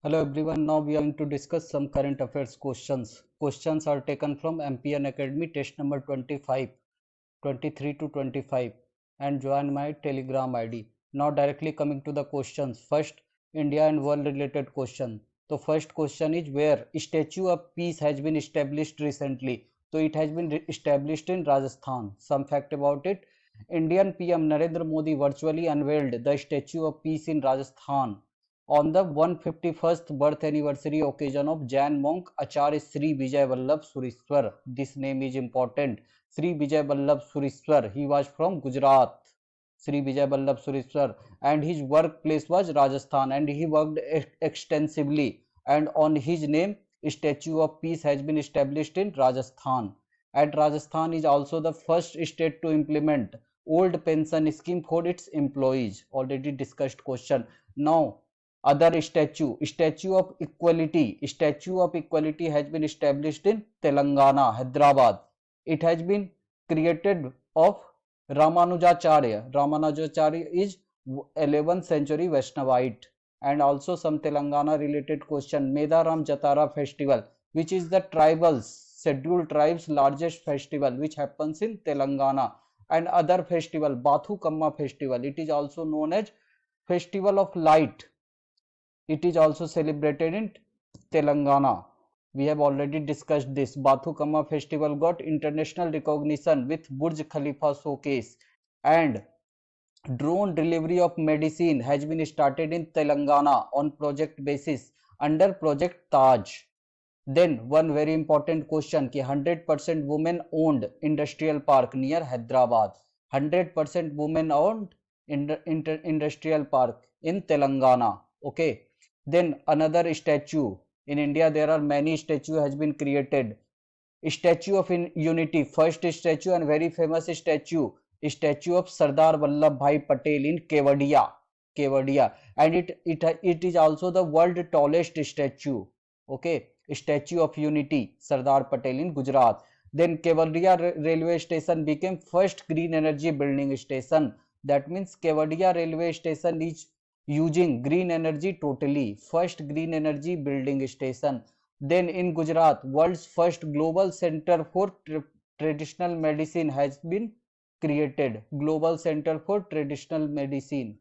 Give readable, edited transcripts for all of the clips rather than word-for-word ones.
Hello everyone. Now we are going to discuss some current affairs questions. Questions are taken from MPN Academy test number 25, 23 to 25 and join my Telegram ID. Now directly coming to the questions. First, India and world related question. So first question is where Statue of Peace has been established recently. So it has been established in Rajasthan. Some fact about it. Indian PM Narendra Modi virtually unveiled the Statue of Peace in Rajasthan on the 151st birth anniversary occasion of Jain monk Acharya Sri Vijay Vallabh Surishwar. This name is important. Sri Vijay Vallabh Surishwar. He was from Gujarat. Sri Vijay Vallabh Surishwar, and his workplace was Rajasthan, and he worked extensively. And on his name, a statue of peace has been established in Rajasthan. And Rajasthan is also the first state to implement old pension scheme for its employees. Already discussed question. Now other statue of equality has been established in Telangana, Hyderabad. It has been created of Ramanujacharya is 11th century Vaishnavite. And also some Telangana related question. Medaram Jatara festival, which is the tribals scheduled tribes largest festival, which happens in Telangana. And other festival, Bathu Kamma festival, it is also known as festival of light. It is also celebrated in Telangana. We have already discussed this. Bathukamma festival got international recognition with Burj Khalifa showcase, and drone delivery of medicine has been started in Telangana on project basis under Project Taj. Then one very important question कि 100% women owned industrial park near Hyderabad. 100% women owned industrial park in Telangana. Okay. Then another statue. In India there are many statue has been created. Statue of Unity, first statue and very famous statue of Sardar Vallabhbhai Patel in Kevadia, and it is also the world tallest statue. Okay, Statue of Unity, Sardar Patel in Gujarat. Then Kevadia railway station became first green energy building station. That means Kevadia railway station is using green energy totally. First green energy building station. Then in Gujarat, world's first global center for traditional medicine has been created. Global center for traditional medicine.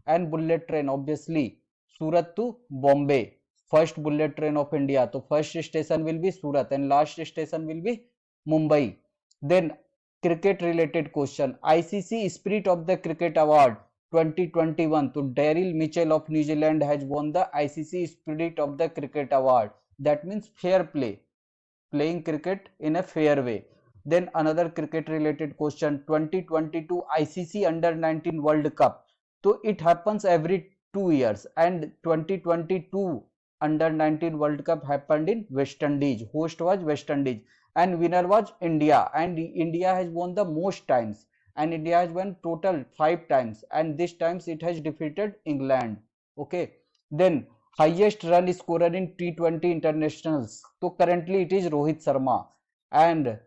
And bullet train, obviously, Surat to Bombay. First bullet train of India. So first station will be Surat and last station will be Mumbai. Then cricket related question. ICC Spirit of the Cricket Award 2021. So Daryl Mitchell of New Zealand has won the ICC Spirit of the Cricket Award. That means fair play, playing cricket in a fair way. Then another cricket related question. 2022 ICC Under 19 World Cup. So it happens every 2 years, and 2022 Under 19 World Cup happened in West Indies. Host was West Indies and winner was India, and India has won the most times, and India has won total 5 times, and this times it has defeated England. Okay. Then highest run scorer in T20 internationals. So currently it is Rohit Sharma, and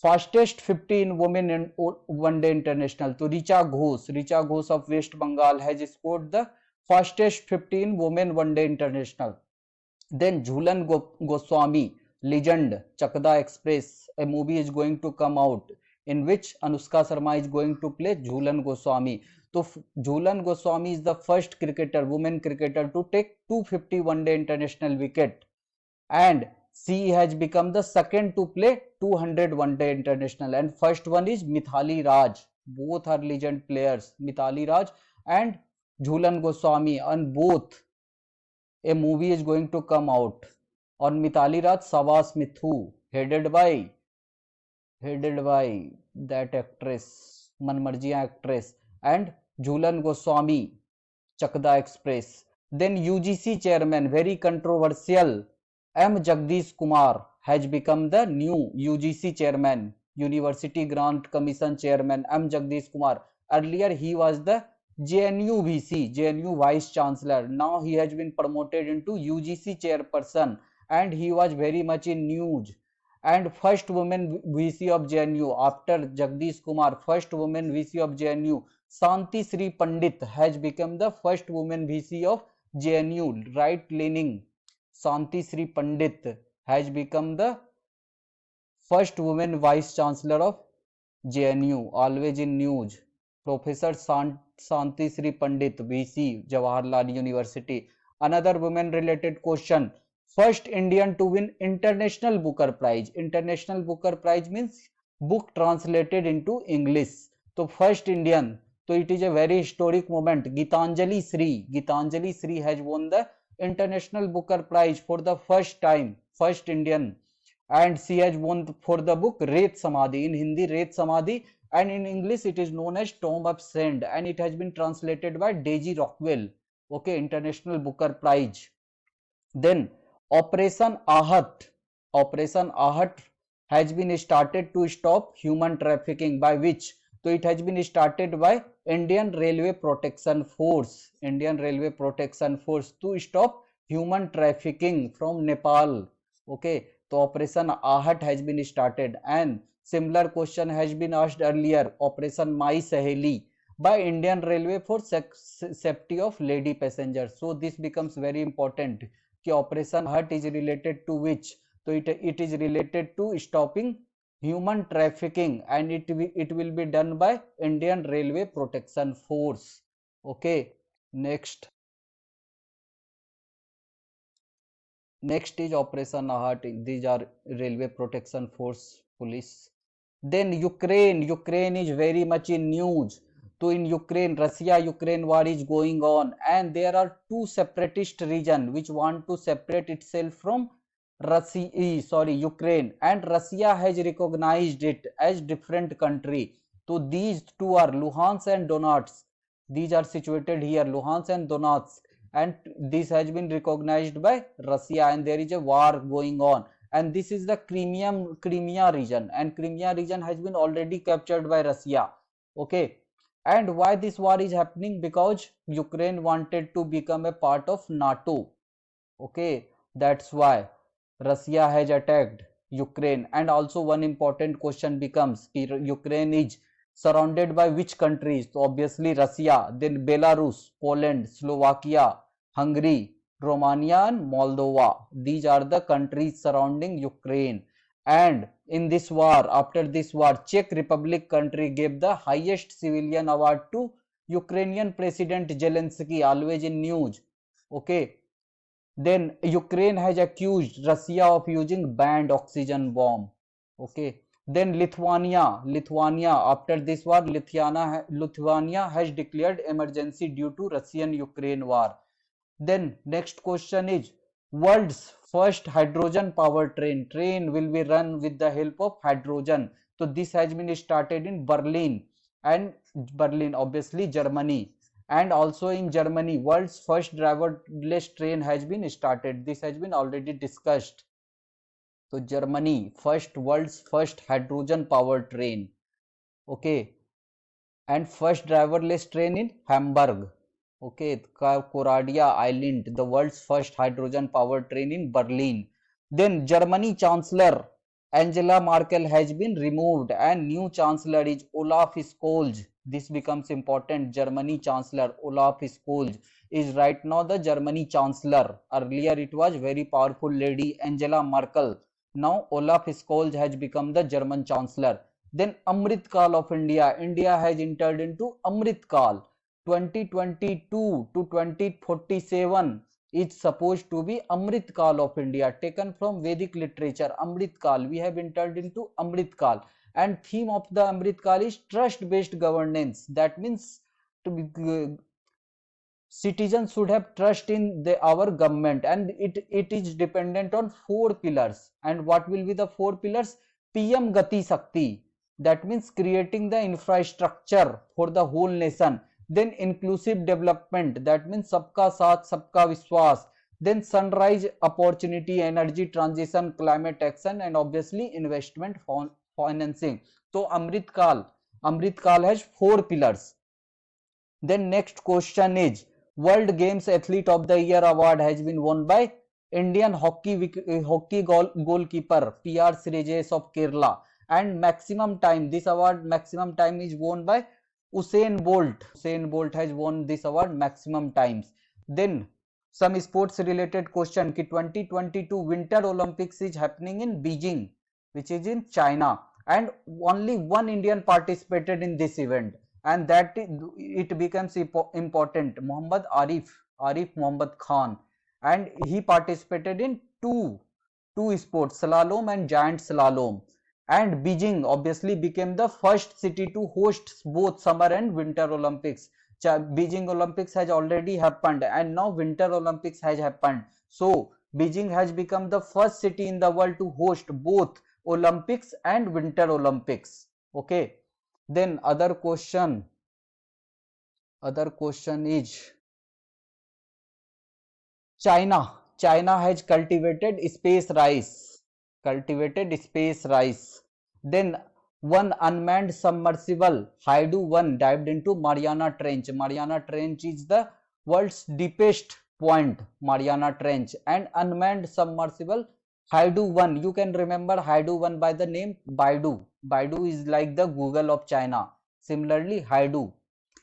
fastest 15 women in one day international. So Richa Ghosh of West Bengal has scored the fastest 15 women one day international. Then Jhulan Goswami, legend, Chakda Express, a movie is going to come out in which Anushka Sharma is going to play Jhulan Goswami. So Jhulan Goswami is the first women cricketer to take 250 one-day international wicket, and she has become the second to play 200 one-day international. And first one is Mithali Raj. Both are legend players, Mithali Raj and Jhulan Goswami, and both a movie is going to come out on Mithali Raj, Savas Mithu, headed by that actress, Manmarjiya actress, and Jhulan Goswami, Chakda Express. Then UGC chairman, very controversial, M. Jagdish Kumar has become the new UGC chairman, University Grant Commission chairman, M. Jagdish Kumar. Earlier he was the JNU VC, JNU Vice Chancellor. Now he has been promoted into UGC chairperson, and he was very much in news. And first woman VC of JNU after Jagdish Kumar, first woman VC of JNU, Shanti Sri Pandit has become the first woman VC of JNU right leaning Shanti Sri Pandit has become the first woman vice chancellor of JNU. Always in news, Professor Shanti Sri Pandit, VC, Jawaharlal University. Another women related question: first Indian to win International Booker Prize. International Booker Prize means book translated into English. So first Indian, so it is a very historic moment. Gitanjali Sri has won the International Booker Prize for the first time, first Indian, and she has won for the book Ret Samadhi. In Hindi, Ret Samadhi, and in English it is known as Tomb of Sand, and it has been translated by Daisy Rockwell. Okay, International Booker Prize. Then Operation Ahat. Operation Ahat has been started to stop human trafficking by which? So it has been started by Indian Railway Protection Force. Indian Railway Protection Force to stop human trafficking from Nepal. Okay, so Operation Ahat has been started, and similar question has been asked earlier. Operation My Saheli by Indian Railway for safety of lady passengers. So this becomes very important. कि operation हट is related to विच? तो it is related to stopping human trafficking, and it will be done by Indian Railway Protection Force. Okay, next is Operation Ahat. These are Railway Protection Force police. Then Ukraine is very much in news. So in Ukraine, Russia-Ukraine war is going on, and there are two separatist regions which want to separate itself from Ukraine, and Russia has recognized it as different country. So these two are Luhansk and Donetsk. These are situated here, Luhansk and Donetsk, and this has been recognized by Russia, and there is a war going on. And this is the Crimea region, and Crimea region has been already captured by Russia. Okay, and why this war is happening? Because Ukraine wanted to become a part of NATO. Okay, that's why Russia has attacked Ukraine. And also one important question becomes, Ukraine is surrounded by which countries? So obviously Russia, then Belarus, Poland, Slovakia, Hungary, Romania and Moldova. These are the countries surrounding Ukraine. And in this war, after this war, Czech Republic country gave the highest civilian award to Ukrainian President Zelensky, always in news. Okay, then Ukraine has accused Russia of using banned oxygen bomb. Okay. Then Lithuania, after this war, Lithuania has declared emergency due to Russian-Ukraine war. Then next question is, world's first hydrogen power train will be run with the help of hydrogen. So this has been started in Berlin, and Berlin obviously Germany. And also in Germany, world's first driverless train has been started. This has been already discussed. So Germany, world's first hydrogen power train. Okay, and first driverless train in Hamburg. Okay, Coradia Island, the world's first hydrogen power train in Berlin. Then Germany Chancellor Angela Merkel has been removed, and new Chancellor is Olaf Scholz. This becomes important. Germany Chancellor Olaf Scholz is right now the Germany Chancellor. Earlier it was very powerful lady Angela Merkel. Now Olaf Scholz has become the German Chancellor. Then Amrit Kal of India. India has entered into Amrit Kal. 2022 to 2047 is supposed to be Amrit Kal of India, taken from Vedic literature. Amrit Kal, we have entered into Amrit Kal, and theme of the Amrit Kal is trust based governance. That means to be, citizens should have trust in our government, and it is dependent on 4 pillars. And what will be the 4 pillars? PM Gati Shakti, that means creating the infrastructure for the whole nation. Then inclusive development, that means sabka saath sabka vishwas. Then sunrise opportunity, energy transition, climate action, and obviously investment financing. So Amrit Kal has 4 pillars. Then next question is, World Games Athlete of the Year award has been won by Indian hockey goalkeeper PR Sreejesh of Kerala. And maximum time, this award maximum time is won by Usain Bolt. Usain Bolt has won this award maximum times. Then some sports related question ki 2022 winter olympics is happening in Beijing, which is in China, and only one Indian participated in this event, and that it becomes important, Muhammad Arif Muhammad Khan, and he participated in two sports, slalom and giant slalom. And Beijing obviously became the first city to host both summer and winter olympics. Beijing Olympics has already happened, and now Winter Olympics has happened. So Beijing has become the first city in the world to host both Olympics and Winter Olympics. Okay. Then other question is China. China has cultivated space rice. Then one unmanned submersible, Haidu-1, dived into Mariana Trench. Mariana Trench is the world's deepest point, Mariana Trench. And unmanned submersible, Haidu-1. You can remember Haidu-1 by the name Baidu. Baidu is like the Google of China. Similarly, Haidu.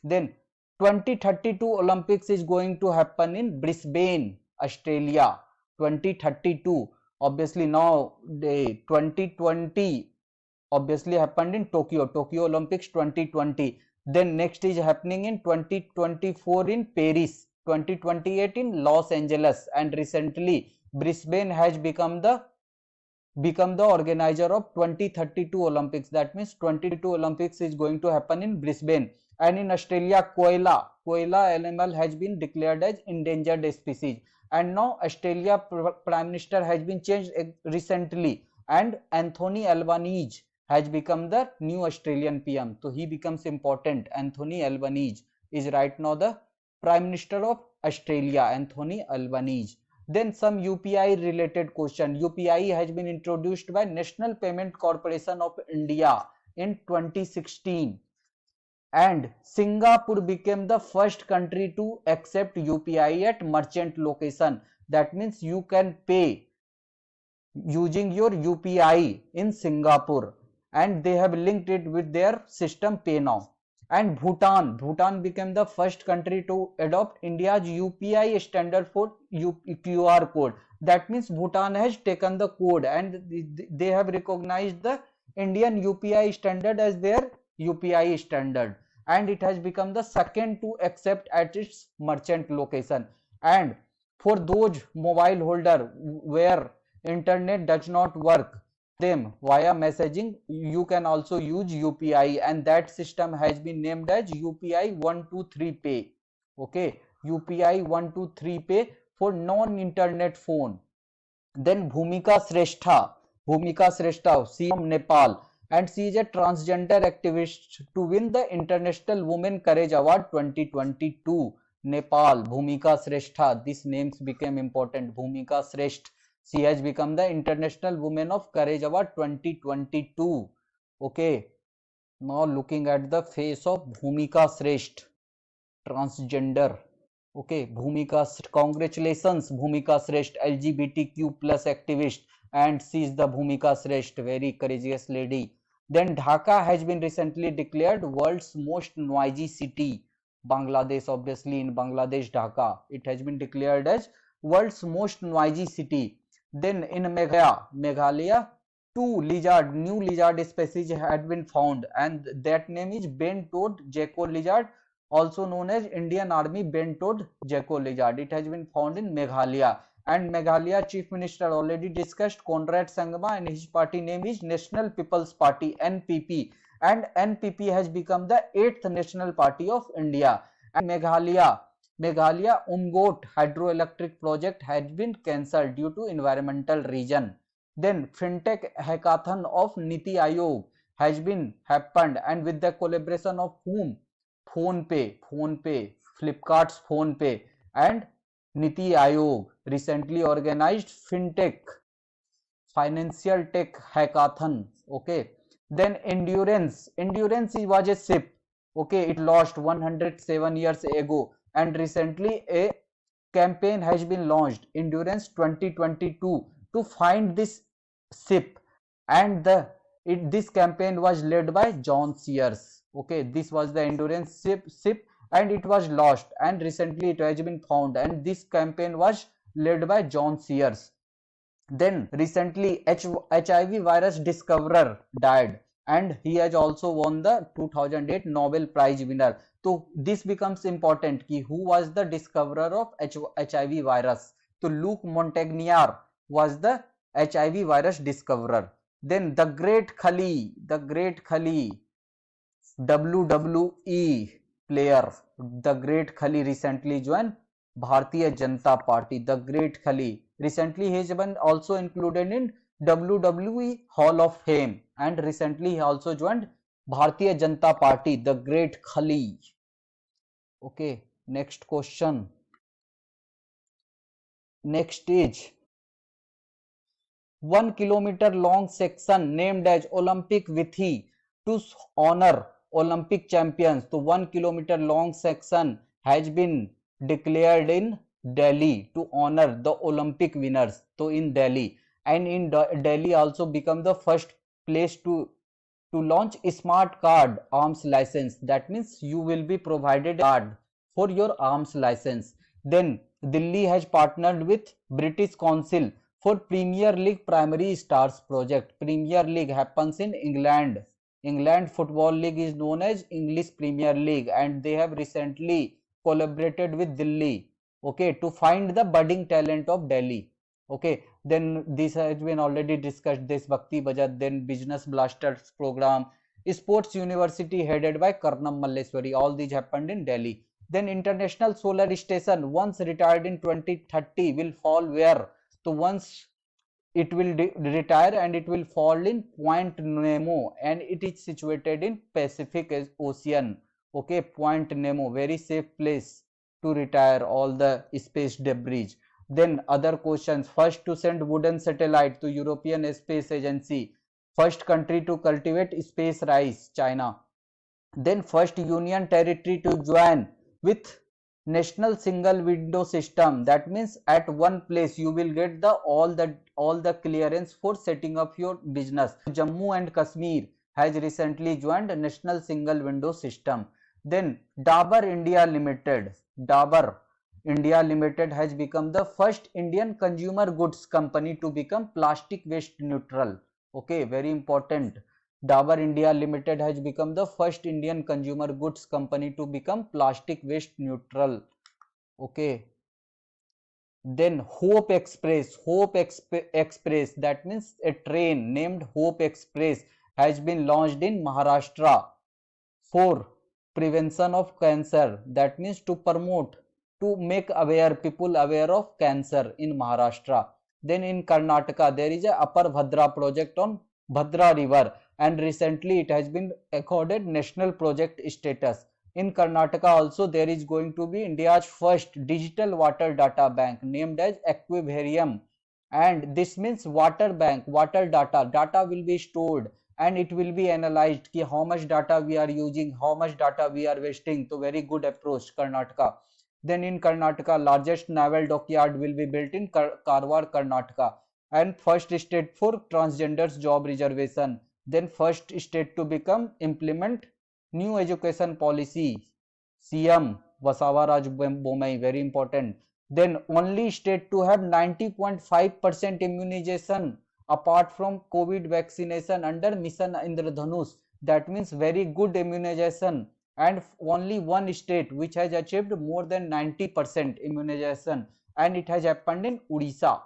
Then 2032 Olympics is going to happen in Brisbane, Australia. 2032. Obviously now the 2020 obviously happened in Tokyo Olympics 2020. Then next is happening in 2024 in Paris, 2028 in Los Angeles, and recently Brisbane has become the organizer of 2032 Olympics. That means 2022 Olympics is going to happen in Brisbane. And in Australia, koala animal has been declared as endangered species. And now Australia Prime Minister has been changed recently, and Anthony Albanese has become the new Australian PM. So he becomes important. Anthony Albanese is right now the Prime Minister of Australia, Anthony Albanese. Then some UPI related question. UPI has been introduced by National Payment Corporation of India in 2016, and Singapore became the first country to accept UPI at merchant location. That means you can pay using your UPI in Singapore, and they have linked it with their system PayNow. And Bhutan became the first country to adopt India's UPI standard for QR code. That means Bhutan has taken the code, and they have recognized the Indian UPI standard as their UPI standard, and it has become the second to accept at its merchant location. And for those mobile holder where internet does not work them via messaging, you can also use UPI, and that system has been named as UPI 123 Pay. Okay, UPI 123 Pay for non-internet phone. Then Bhumika Srestha, she from Nepal, and she is a transgender activist to win the International Women Courage Award 2022. Nepal, Bhumika Srestha. These names became important. Bhumika Srestha. She has become the International Women of Courage Award 2022. Okay. Now looking at the face of Bhumika Srestha, transgender. Okay, Bhumika, congratulations, Bhumika Srestha, LGBTQ plus activist, and she is the Bhumika Srestha, very courageous lady. Then Dhaka has been recently declared world's most noisy city. Bangladesh, obviously in Bangladesh, Dhaka, it has been declared as world's most noisy city. Then in Meghalaya, new lizard species had been found, and that name is bent-toed gecko lizard, also known as Indian Army bent-toed gecko lizard. It has been found in Meghalaya. And Meghalaya Chief Minister already discussed Conrad Sangma, and his party name is National People's Party, NPP. And NPP has become the 8th national party of India. And Meghalaya Umgot hydroelectric project has been cancelled due to environmental reason. Then FinTech hackathon of Niti Aayog has been happened, and with the collaboration of whom? PhonePe, Flipkart's PhonePe, and Niti Aayog recently organized FinTech, Financial Tech Hackathon. Okay. Then Endurance was a ship. Okay, it lost 107 years ago, and recently a campaign has been launched, Endurance 2022, to find this ship, and this campaign was led by John Sears. Okay, this was the Endurance ship, and it was lost, and recently it has been found, and this campaign was led by John Sears. Then recently HIV virus discoverer died, and he has also won the 2008 Nobel Prize winner. So this becomes important कि who was the discoverer of HIV virus. So Luc Montagnier was the HIV virus discoverer. Then the Great Khali WWE player, the Great Khali recently joined Bharatiya Janata Party. The Great Khali recently he has been also included in WWE Hall of Fame, and recently he also joined Bharatiya Janata Party. The Great Khali. Okay, next question. Next is 1 kilometer long section named as Olympic Vithi to honor Olympic champions. So 1 kilometer long section has been declared in Delhi to honor the Olympic winners. So in Delhi, and in Delhi also become the first place to launch a smart card arms license. That means you will be provided a card for your arms license. Then Delhi has partnered with British Council for Premier League Primary Stars project. Premier League happens in England. England Football League is known as English Premier League, and they have recently collaborated with Delhi, okay, to find the budding talent of Delhi. Okay, then this has been already discussed, this Bhakti Bajat, then Business Blasters program, Sports University headed by Karnam Malleswari. All these happened in Delhi. Then International Solar Station, once retired in 2030, will fall where? So once it will retire, and it will fall in Point Nemo, and it is situated in Pacific Ocean. Okay, Point Nemo, very safe place to retire all the space debris. Then other questions. First to send wooden satellite to European Space Agency. First country to cultivate space rice, China. Then first union territory to join with national single window system. That means at one place you will get the all the clearance for setting up your business. Jammu and Kashmir has recently joined national single window system. Then Dabur India Limited has become the first Indian consumer goods company to become plastic waste neutral. Okay, very important. Dabur India Limited has become the first Indian consumer goods company to become plastic waste neutral. Okay. Then Hope Express, that means a train named Hope Express has been launched in Maharashtra for prevention of cancer. That means to promote, to make aware people aware of cancer in Maharashtra. Then in Karnataka there is a Upper Bhadra project on Bhadra river, and recently it has been accorded national project status. In Karnataka also there is going to be India's first digital water data bank named as Aquivarium, and this means water bank, water data will be stored, and it will be analyzed ki how much data we are using, how much data we are wasting. So very good approach, Karnataka. Then in Karnataka, largest naval dockyard will be built in Karwar, Karnataka, and first state for transgenders job reservation. Then first state to become implement new education policy, CM Vasawa Raj Bommai, very important. Then only state to have 90.5% immunization apart from COVID vaccination under Mission Indradhanush. That means very good immunization, and only one state which has achieved more than 90% immunization, and it has happened in Odisha.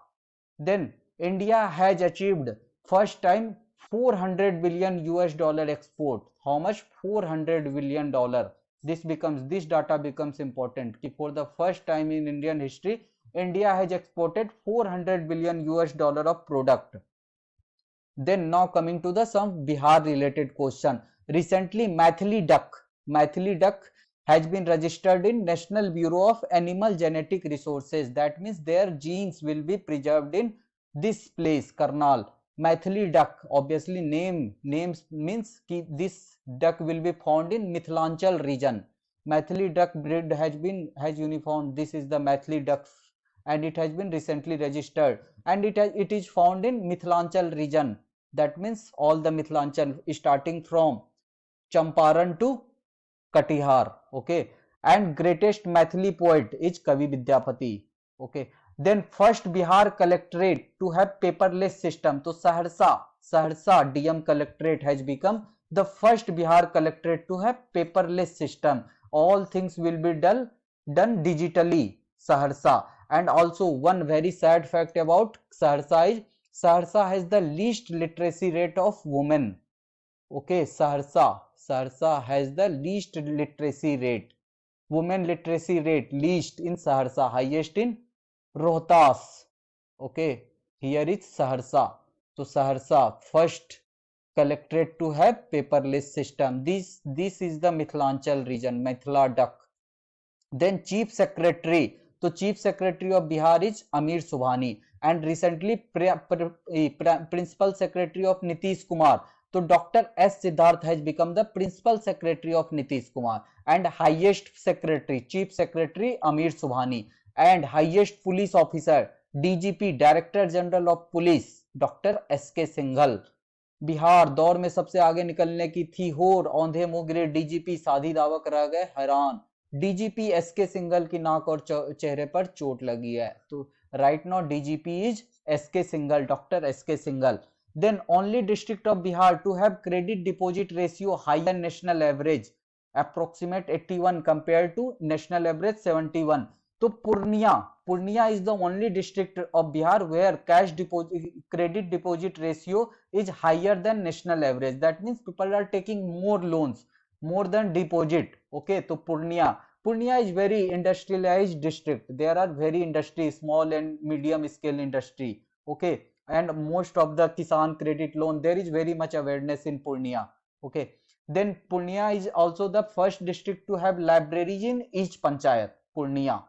Then India has achieved first time 400 billion US dollar export. How much? 400 billion dollar. This data becomes important. For the first time in Indian history, India has exported 400 billion US dollar of product. Then now coming to the some Bihar related question. Recently Maithili duck has been registered in National Bureau of Animal Genetic Resources. That means their genes will be preserved in this place, Karnal. Maithili duck, obviously names means ki this duck will be found in Mithilanchal region. Maithili duck breed has uniform. This is the Maithili duck, and it has been recently registered, and it is found in Mithilanchal region. That means all the Mithilanchal starting from Champaran to Katihar. Okay, and greatest Maithili poet is Kavi Vidyapati. Okay, then first Bihar collectorate to have paperless system, तो Saharsa DM collectorate has become the first Bihar collectorate to have paperless system. All things will be done digitally, Saharsa. And also one very sad fact about Saharsa is Saharsa has the least literacy rate of women. Okay, Saharsa has the least literacy rate. Women literacy rate least in Saharsa, highest in Rohtas. Okay, here is Saharsa. So Saharsa first collectorate to have paperless system. This is the Mithilanchal region, Mithila Duck. Then chief secretary, so chief secretary of Bihar is Amir Subhani, and recently principal secretary of Nitish Kumar, so Dr. S. Siddharth has become the principal secretary of Nitish Kumar, and highest secretary, chief secretary Amir Subhani, and highest police officer DGP, Director General of Police, Dr. S.K. Singhal. Bihar दौर में सबसे आगे निकलने की थी होड़, औंधे मुंह गिरे डीजीपी, साधी दावक रह गए हैरान। डीजीपी एसके सिंघल की नाक और चेहरे पर चोट लगी है, तो right now DGP is SK Singhal, doctor SK Singhal. Then only district of Bihar to have credit deposit ratio higher national average, approximate 81 compare to national average 71। तो Purnia is the only district of Bihar where cash deposit credit deposit ratio is higher than national average. That means people are taking more loans more than deposit. Okay, so Purnia is very industrialized district. There are very industry, small and medium scale industry. Okay, and most of the Kisan credit loan, there is very much awareness in Purnia. Okay, then Purnia is also the first district to have libraries in each panchayat. Purnia.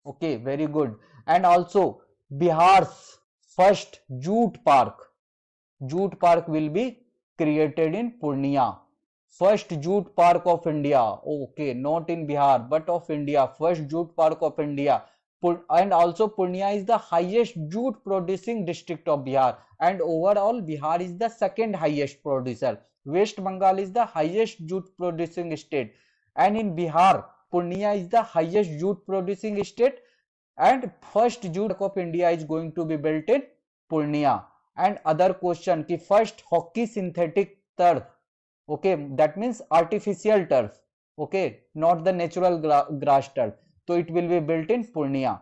Okay, very good. And also Bihar's first jute park will be created in Purnia. First jute park of India. Okay, not in Bihar but of India. First jute park of India. And also Purnia is the highest jute producing district of Bihar, and overall Bihar is the second highest producer. West Bengal is the highest jute producing state, and in Bihar Purnia is the highest jute producing state, and first jute of India is going to be built in Purnia. And other question ki first hockey synthetic turf, okay, that means artificial turf, okay, not the natural grass turf, so it will be built in Purnia.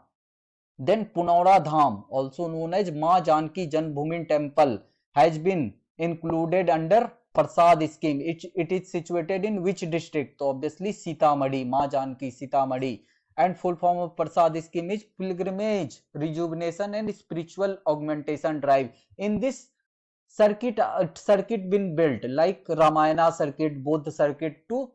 Then Punaura Dham, also known as Ma Janki Janmabhoomi Temple, has been included under Prasad scheme. It is situated in which district? So obviously Sitamarhi, Ma Janki Sitamarhi. And full form of Prasad scheme is Pilgrimage, Rejuvenation and Spiritual Augmentation Drive. In this circuit been built like Ramayana circuit, Bodh circuit, to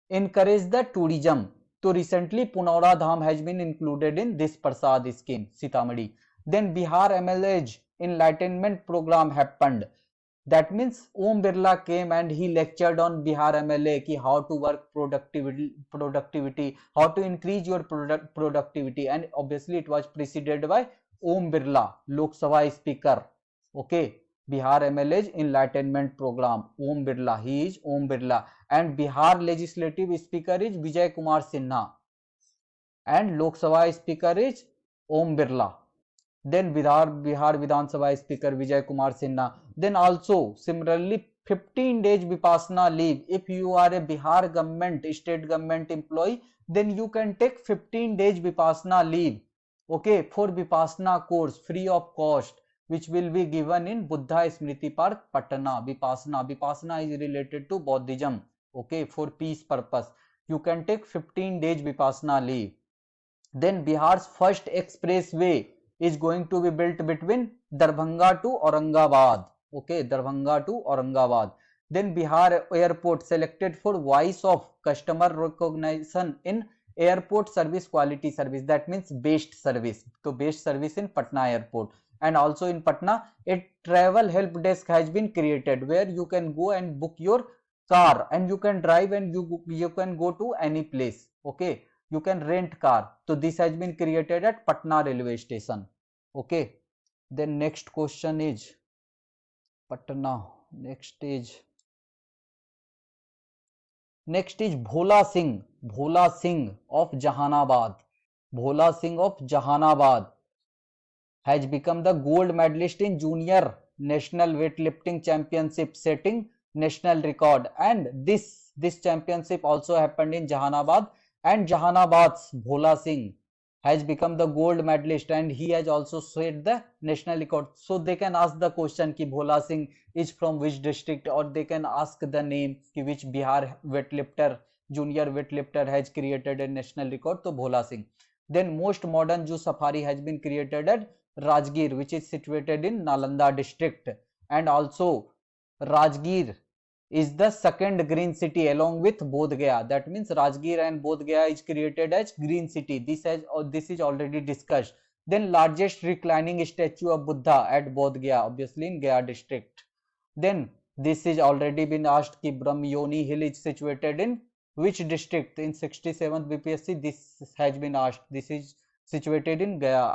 encourage the tourism. So recently Punaura Dham has been included in this Prasad scheme, Sitamarhi. Then Bihar MLA's enlightenment program happened. That means Om Birla came and he lectured on Bihar MLA ki how to work productivity, how to increase your productivity, and obviously it was preceded by Om Birla, Lok Sabha speaker. Okay, Bihar MLA's enlightenment program, Om Birla, he is Om Birla, and Bihar legislative speaker is Vijay Kumar Sinha, and Lok Sabha speaker is Om Birla. Then Bihar Vidhan Sabha speaker Vijay Kumar Sinha. Then also similarly 15 days Vipassana leave. If you are a Bihar government, state government employee, then you can take 15 days Vipassana leave. Okay, for Vipassana course free of cost, which will be given in Buddha Smriti Park, Patna. Vipassana is related to Buddhism. Okay, for peace purpose. You can take 15 days Vipassana leave. Then Bihar's first expressway is going to be built between Darbhanga to Aurangabad. Okay, Darbhanga to Aurangabad. Then Bihar airport selected for voice of customer recognition in airport service quality service. That means best service. So best service in Patna airport. And also in Patna, a travel help desk has been created where you can go and book your car and you can drive and you can go to any place. Okay, you can rent car. So this has been created at Patna railway station. Okay, then next question is Patna. Next is Next is Bhola Singh of Jahanabad. Bhola Singh of Jahanabad has become the gold medalist in junior national weightlifting championship, setting national record. And this championship also happened in Jahanabad, and Jahanabad's Bhola Singh has become the gold medalist, and he has also set the national record. So they can ask the question ki Bhola Singh is from which district, or they can ask the name ki which Bihar weightlifter, junior weightlifter has created a national record, to Bhola Singh. Then most modern zoo safari has been created at Rajgir, which is situated in Nalanda district. And also Rajgir is the second green city along with Bodh Gaya. That means Rajgir and Bodh Gaya is created as green city. This is already discussed. Then largest reclining statue of Buddha at Bodh Gaya, obviously in Gaya district. Then this is already been asked ki Brahmayoni hill is situated in which district? In 67th BPSC this has been asked. This is situated in Gaya.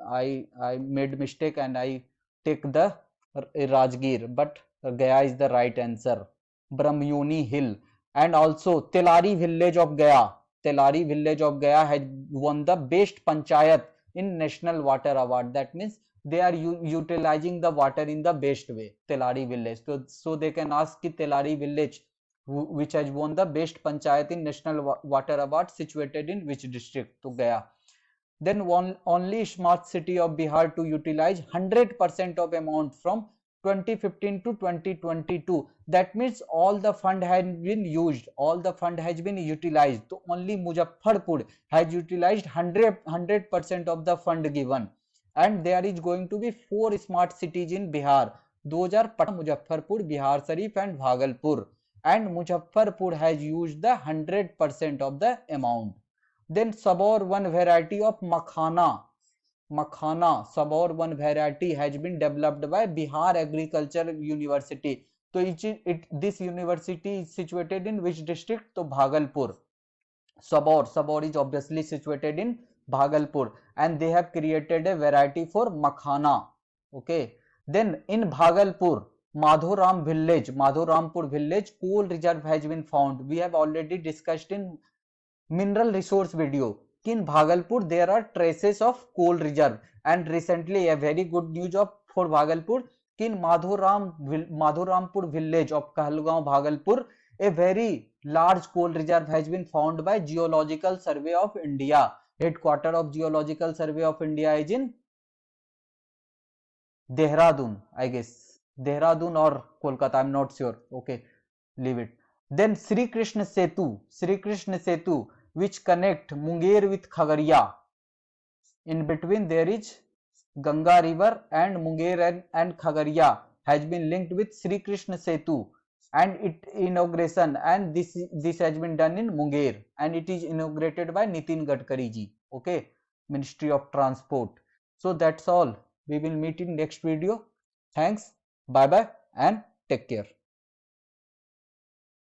I made mistake and I take the Rajgir, but Gaya is the right answer. Brahmayoni hill. And also Telari village of Gaya. Telari village of Gaya has won the best panchayat in national water award. That means they are utilizing the water in the best way. Telari village. So they can ask ki Telari village which has won the best panchayat in national water award, situated in which district? To Gaya. Then only smart city of Bihar to utilize 100% of amount from 2015 to 2022. That means all the fund has been used, all the fund has been utilized. So only Muzaffarpur has utilized 100% of the fund given. And there is going to be 4 smart cities in Bihar. Those are Patna, Muzaffarpur, Bihar Sharif and Bhagalpur. And Muzaffarpur has used the 100% of the amount. Then Sabor, one variety of makhana. Sabor, one variety has been developed by Bihar Agriculture University. So this university is situated in which district? To Bhagalpur. Sabor is obviously situated in Bhagalpur, and they have created a variety for makhana. Okay. Then in Bhagalpur, Madhorampur village coal reserve has been found. We have already discussed in mineral resource video. In Bhagalpur there are traces of coal reserve, and recently a very good news for Bhagalpur, in Madhorampur village of Kahalgaon, Bhagalpur, a very large coal reserve has been found by Geological Survey of India. Headquarter of Geological Survey of India is in Dehradun, I guess. Dehradun or Kolkata, I'm not sure. Okay, leave it. Then Sri Krishna Setu, which connect Munger with Khagaria. In between there is Ganga river, and Munger and Khagaria has been linked with Sri Krishna Setu, and it inauguration, and this has been done in Munger, and it is inaugurated by Nitin Gadkari ji. Okay, Ministry of Transport. So that's all. We will meet in next video. Thanks. Bye bye and take care.